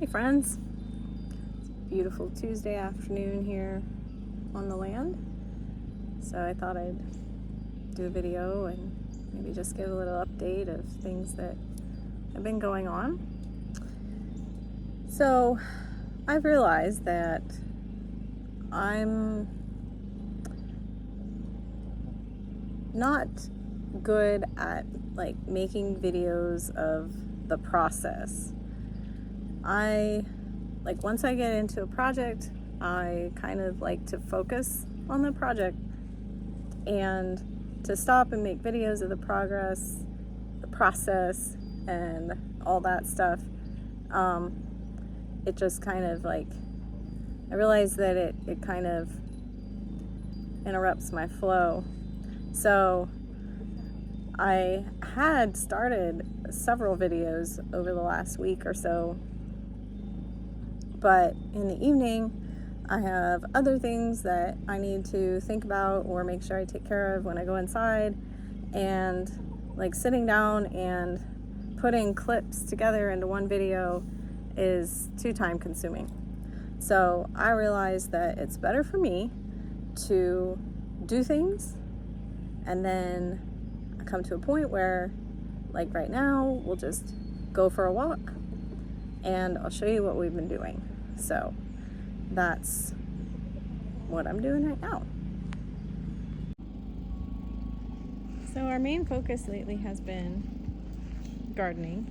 Hey friends, it's a beautiful Tuesday afternoon here on the land, so I thought I'd do a video and maybe just give a little update of things that have been going on. So I've realized that I'm not good at making videos of the process. Once I get into a project, I kind of like to focus on the project and to stop and make videos of the progress, the process, and all that stuff. It just kind of I realize that it kind of interrupts my flow. So I had started several videos over the last week or so, but in the evening I have other things that I need to think about or make sure I take care of when I go inside, and sitting down and putting clips together into one video is too time consuming. So I realized that it's better for me to do things, and then I come to a point where right now we'll just go for a walk and I'll show you what we've been doing. So that's what I'm doing right now. So our main focus lately has been gardening,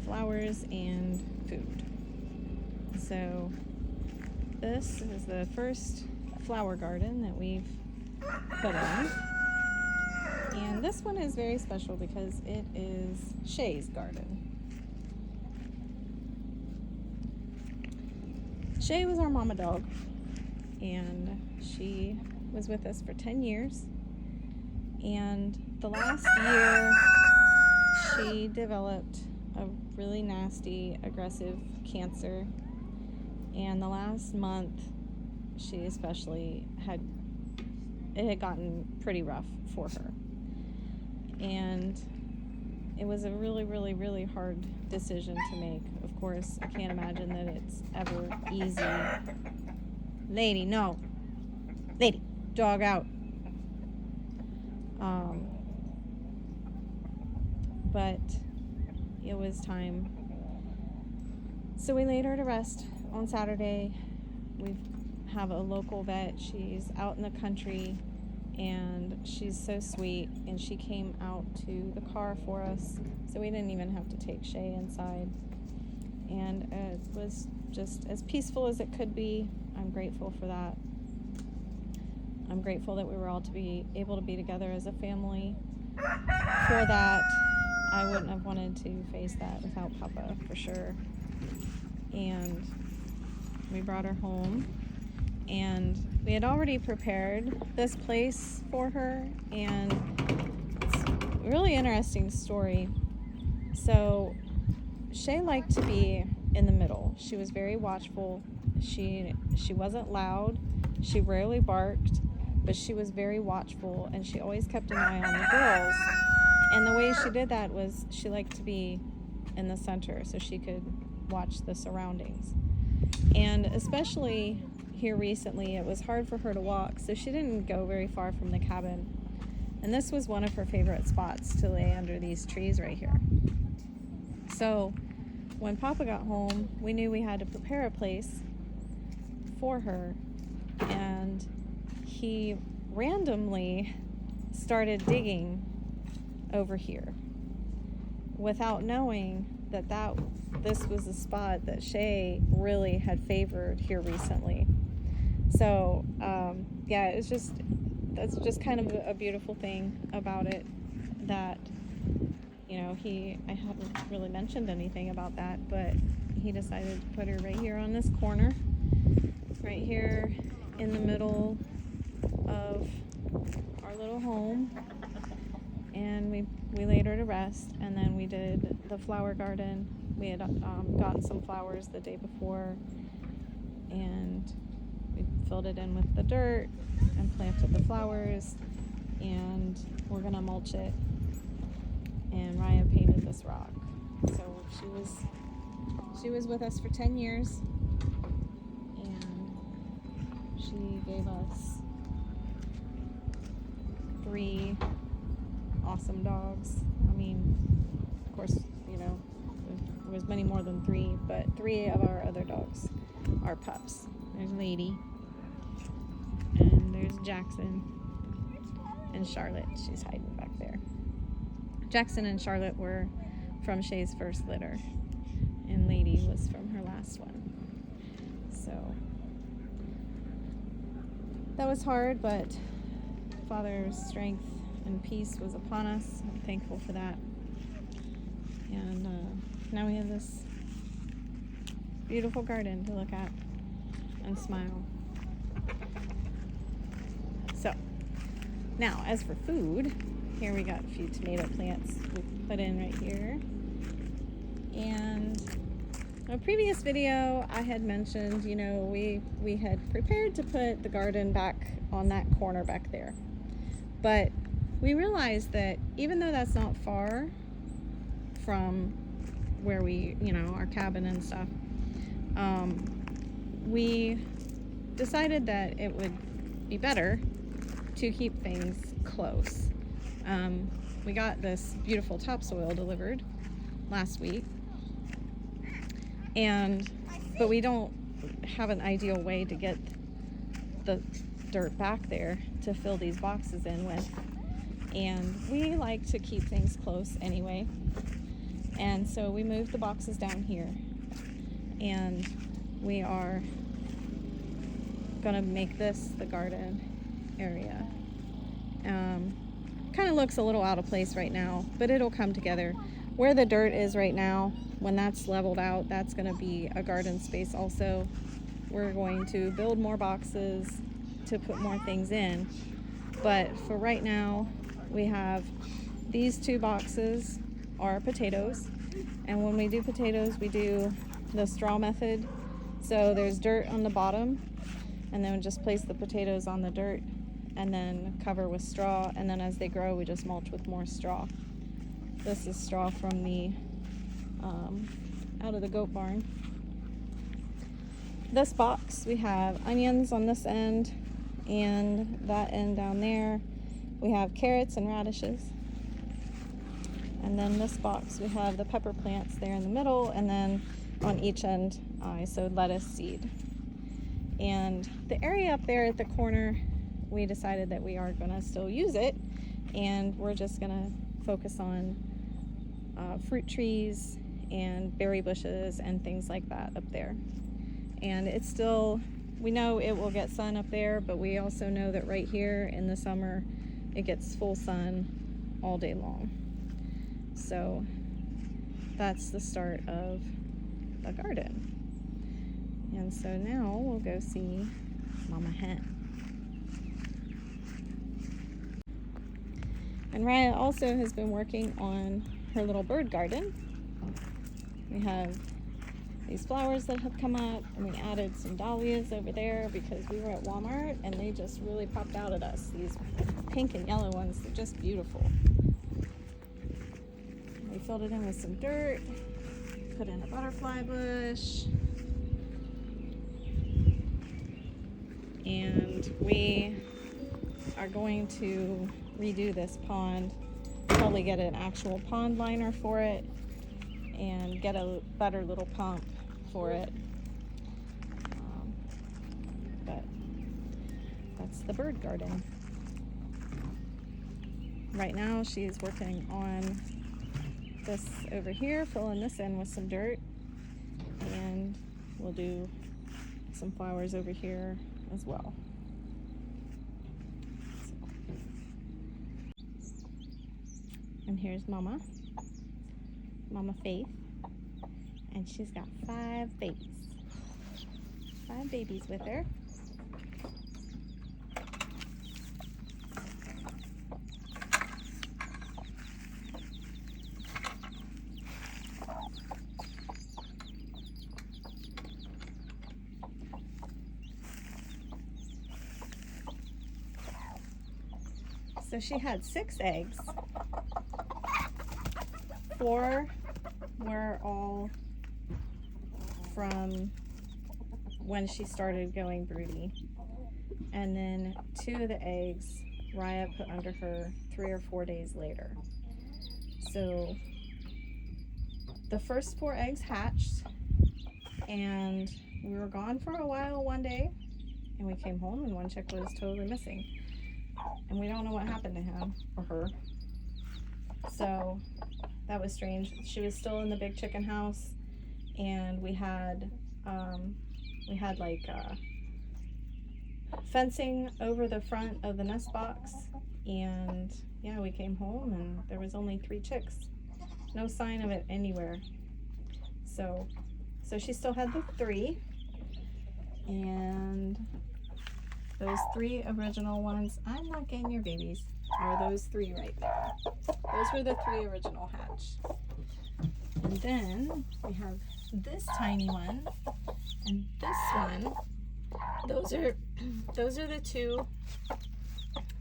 flowers, and food. So this is the first flower garden that we've put in. And this one is very special because it is Shay's garden. Shay was our mama dog, and she was with us for 10 years. And the last year, she developed a really nasty, aggressive cancer. And the last month, she especially had gotten pretty rough for her. And it was a really, really, really hard decision to make. Of course, I can't imagine that it's ever easy. Lady, no. Lady, dog out. But it was time. So we laid her to rest on Saturday. We have a local vet. She's out in the country, and she's so sweet, and she came out to the car for us, so we didn't even have to take Shay inside, and it was just as peaceful as it could be. I'm grateful for that. I'm grateful that we were all to be able to be together as a family. For that, I wouldn't have wanted to face that without Papa, for sure. And we brought her home, and we had already prepared this place for her, and it's a really interesting story. So Shay liked to be in the middle. She was very watchful. She wasn't loud. She rarely barked, but she was very watchful, and she always kept an eye on the girls. And the way she did that was she liked to be in the center so she could watch the surroundings. And especially here recently, it was hard for her to walk, so she didn't go very far from the cabin. And this was one of her favorite spots, to lay under these trees right here. So when Papa got home, we knew we had to prepare a place for her, and he randomly started digging over here without knowing that this was a spot that Shay really had favored here recently. So that's just kind of a beautiful thing about it, that I haven't really mentioned anything about that, but he decided to put her right here on this corner, right here in the middle of our little home. And we laid her to rest, and then we did the flower garden. We had gotten some flowers the day before, and we filled it in with the dirt and planted the flowers, and we're gonna mulch it. And Raya painted this rock. So She was with us for 10 years, and she gave us 3 awesome dogs. I mean, of course, you know, there was many more than 3, but 3 of our other dogs are pups. There's Lady, and there's Jackson, and Charlotte. She's hiding back there. Jackson and Charlotte were from Shay's first litter, and Lady was from her last one. So that was hard, but Father's strength and peace was upon us. I'm thankful for that. And now we have this beautiful garden to look at and smile. So now, as for food, here we got a few tomato plants we put in right here. And in a previous video, I had mentioned, you know, we had prepared to put the garden back on that corner back there. But we realized that even though that's not far from where we, you know, our cabin and stuff, we decided that it would be better to keep things close. We got this beautiful topsoil delivered last week, but we don't have an ideal way to get the dirt back there to fill these boxes in with, and we like to keep things close anyway, and so we moved the boxes down here, and we are gonna make this the garden area. Kind of looks a little out of place right now, but it'll come together. Where the dirt is right now, when that's leveled out, that's going to be a garden space also. We're going to build more boxes to put more things in, but for right now we have these 2 boxes are potatoes, and when we do potatoes we do the straw method. So there's dirt on the bottom, and then we just place the potatoes on the dirt and then cover with straw, and then as they grow we just mulch with more straw. This is straw from the out of the goat barn. This box, we have onions on this end, and that end down there we have carrots and radishes. And then this box we have the pepper plants there in the middle, and then on each end I sowed lettuce seed. And the area up there at the corner, we decided that we are going to still use it, and we're just going to focus on fruit trees and berry bushes and things like that up there. And it's still, we know it will get sun up there, but we also know that right here in the summer it gets full sun all day long. So that's the start of the garden. And so now we'll go see Mama Hen. And Raya also has been working on her little bird garden. We have these flowers that have come up, and we added some dahlias over there because we were at Walmart and they just really popped out at us. These pink and yellow ones, they're just beautiful. We filled it in with some dirt, put in a butterfly bush, and we are going to redo this pond, probably get an actual pond liner for it and get a better little pump for it. But that's the bird garden. Right now she's working on this over here, filling this in with some dirt, and we'll do some flowers over here as well. And here's Mama Faith, and she's got 5 babies. 5 babies with her. So she had 6 eggs. 4 were all from when she started going broody. And then 2 of the eggs Raya put under her 3 or 4 days later. So the first 4 eggs hatched, and we were gone for a while one day, and we came home and one chick was totally missing. And we don't know what happened to him or her. So that was strange. She was still in the big chicken house, and we had like fencing over the front of the nest box. And yeah, we came home and there was only 3 chicks. No sign of it anywhere. So she still had the 3, and those 3 original ones, I'm not getting your babies, are those 3 right there. Those were the 3 original hatch. And then we have this tiny one and this one. Those are the 2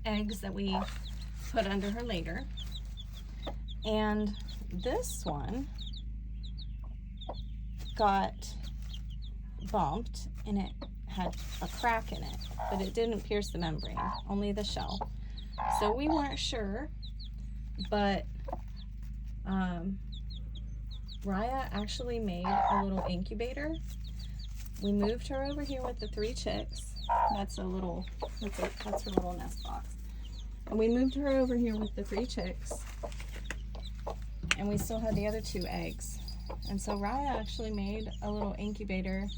eggs that we put under her later. And this one got bumped and it had a crack in it, but it didn't pierce the membrane, only the shell. So we weren't sure, but Raya actually made a little incubator. We moved her over here with the 3 chicks. That's her little nest box. And we moved her over here with the 3 chicks, and we still had the other 2 eggs. And so Raya actually made a little incubator,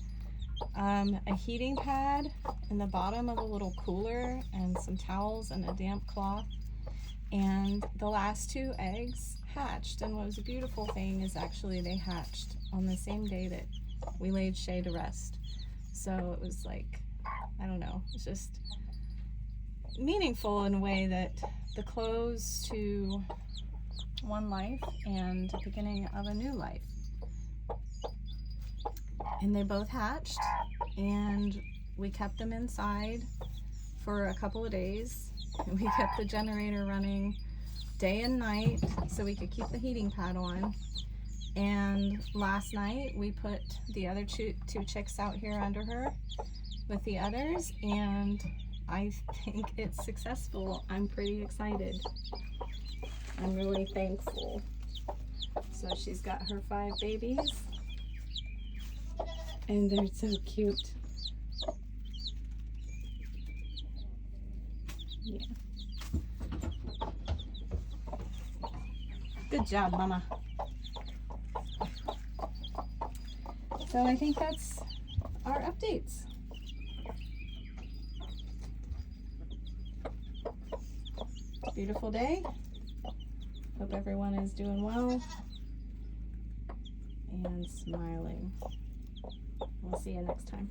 a heating pad in the bottom of a little cooler, and some towels and a damp cloth. And the last 2 eggs hatched, and what was a beautiful thing is actually they hatched on the same day that we laid Shay to rest. So it was like, I don't know, it's just meaningful in a way that the close to one life and the beginning of a new life. And they both hatched, and we kept them inside for a couple of days. And we kept the generator running day and night so we could keep the heating pad on. And last night we put the other 2 chicks out here under her with the others, and I think it's successful. I'm pretty excited. I'm really thankful. So she's got her 5 babies, and they're so cute. Yeah. Good job, Mama. So I think that's our updates. Beautiful day. Hope everyone is doing well and smiling. We'll see you next time.